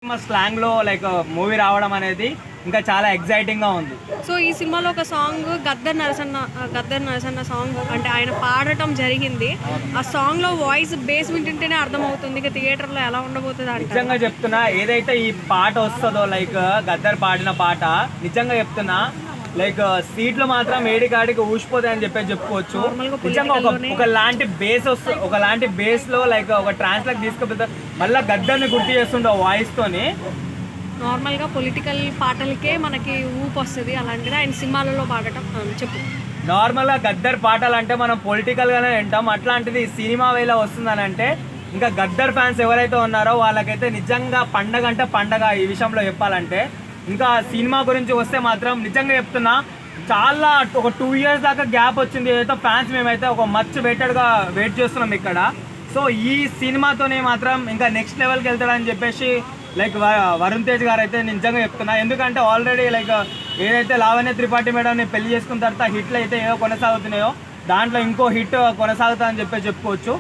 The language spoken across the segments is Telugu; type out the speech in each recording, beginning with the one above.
మా స్లాంగ్ లో లైక్ మూవీ రావడం అనేది ఇంకా చాలా ఎక్సైటింగ్ గా ఉంది. సో ఈ సినిమాలో ఒక సాంగ్ గద్దర్ నరసన్న సాంగ్ అంటే ఆయన పాడటం జరిగింది. ఆ సాంగ్ లో వాయిస్ బేస్ వింటుంటేనే అర్థమవుతుంది ఇక థియేటర్ లో ఎలా ఉండబోతుంది అంటారు. నిజంగా చెప్తున్నా, ఏదైతే ఈ పాట వస్తుందో లైక్ గద్దర్ పాడిన పాట, నిజంగా చెప్తున్నా లైక్ సీట్లు మాత్రం ఏడికాడికి ఊసిపోతాయని చెప్పుకోవచ్చు. నిజంగా ఒకలాంటి బేస్ వస్తుంది, ఒకలాంటి బేస్ లో లైక్ ఒక ట్రాన్స్ లాగా తీసుకుపోతే మళ్ళీ గద్దర్ని గుర్తు చేస్తుండే వాయిస్ తోని. నార్మల్గా పొలిటికల్ పాటలకే మనకి ఊపు వస్తుంది, అలాంటిది ఆయన సినిమాలలో పాడటం. చెప్పు. నార్మల్గా గద్దర్ పాటలు అంటే మనం పొలిటికల్గానే వింటాం, అట్లాంటిది సినిమా వేళ వస్తుందని అంటే ఇంకా గద్దర్ ఫ్యాన్స్ ఎవరైతే ఉన్నారో వాళ్ళకైతే నిజంగా పండగ అంటే పండగ. ఈ విషయంలో చెప్పాలంటే ఇంకా సినిమా గురించి వస్తే మాత్రం నిజంగా చెప్తున్నా, చాలా ఒక 2 years దాకా గ్యాప్ వచ్చింది. ఏదైతే ఫ్యాన్స్ మేమైతే ఒక మచ్ వెయిటెడ్గా వెయిట్ చేస్తున్నాం ఇక్కడ. సో ఈ సినిమాతోనే మాత్రం ఇంకా నెక్స్ట్ లెవెల్కి వెళ్తాడని చెప్పేసి లైక్ వరుణ్ తేజ్ గారు అయితే నిజంగా చెప్తున్నా. ఎందుకంటే ఆల్రెడీ లైక్ ఏదైతే లావణ్య త్రిపాఠి మేడంని పెళ్లి చేసుకున్న తర్వాత హిట్లు అయితే ఏవో కొనసాగుతున్నాయో దాంట్లో ఇంకో హిట్ కొనసాగుతుందని చెప్పుకోవచ్చు.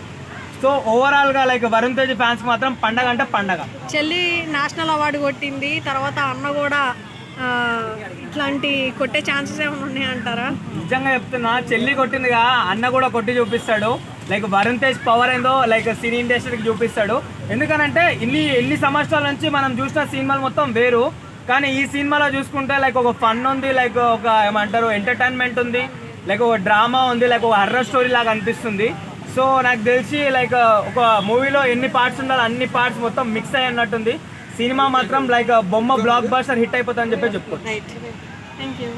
సో ఓవరాల్గా లైక్ వరుణ్ తేజ్ ఫ్యాన్స్ మాత్రం పండగ అంటే పండగ. చెల్లి నేషనల్ అవార్డు కొట్టింది, తర్వాత అన్న కూడా ఇట్లాంటి కొట్టే ఛాన్సెస్ ఏమైనా ఉన్నాయంటారా? నిజంగా చెప్తున్నా, చెల్లి కొట్టిందిగా అన్న కూడా కొట్టి చూపిస్తాడు. లైక్ వరుణ్ తేజ్ పవర్ ఏందో లైక్ సినీ ఇండస్ట్రీకి చూపిస్తాడు. ఎందుకనంటే ఇన్ని సంవత్సరాల నుంచి మనం చూసిన సినిమాలు మొత్తం వేరు, కానీ ఈ సినిమాలో చూసుకుంటే లైక్ ఒక ఫన్ ఉంది, లైక్ ఒక ఏమంటారు ఎంటర్టైన్మెంట్ ఉంది, లైక్ ఒక డ్రామా ఉంది, లైక్ ఒక హర్రర్ స్టోరీ లాగా అనిపిస్తుంది. సో నాకు తెలిసి లైక్ ఒక మూవీలో ఎన్ని పార్ట్స్ ఉండాలో అన్ని పార్ట్స్ మొత్తం మిక్స్ అయ్యన్నట్టుంది. సినిమా మాత్రం లైక్ బొమ్మ బ్లాక్ బస్టర్ హిట్ అయిపోతుందని చెప్పుకోవచ్చు. Thank you.